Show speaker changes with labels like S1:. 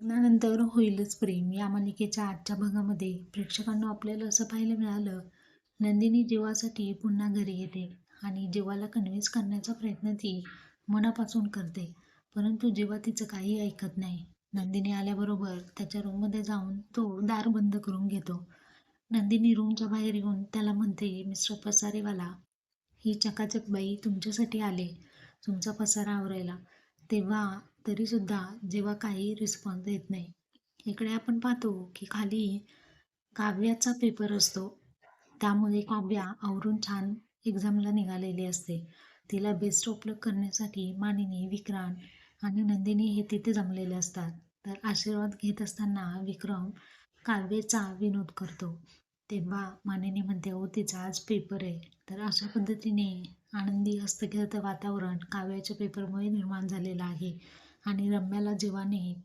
S1: लग्नानंतर होईलच प्रेम या मालिकेच्या आजच्या भागामध्ये प्रेक्षकांना आपल्याला असं पाहायला मिळालं. नंदिनी जीवासाठी पुन्हा घरी येते आणि जीवाला कन्व्हिन्स करण्याचा प्रयत्न ती मनापासून करते. परंतु जेव्हा तिचं काही ऐकत नाही. नंदिनी आल्याबरोबर त्याच्या रूममध्ये जाऊन तो दार बंद करून घेतो. नंदिनी रूमच्या बाहेर येऊन त्याला म्हणते, मिस्टर पसारेवाला, ही चकाचक बाई तुमच्यासाठी आले तुमचा पसारा आवरायला. तेव्हा तरीसुद्धा जेव्हा काही रिस्पॉन्स देत नाही. इकडे आपण पाहतो की खाली काव्याचा पेपर असतो. त्यामध्ये काव्या आवरून छान एक्झामला निघालेली असते. तिला बेस्ट ऑफ लक करण्यासाठी मानिनी, विक्रांत आणि नंदिनी हे तिथे जमलेले असतात. तर आशीर्वाद घेत असताना विक्रम काव्याचा विनोद करतो. तेव्हा मानिनी म्हणते, हो तिचा आज पेपर आहे. तर अशा पद्धतीने आनंदी हस्तगत वातावरण काव्याच्या पेपरमुळे निर्माण झालेलं आहे. आणि रम्याला जीवाने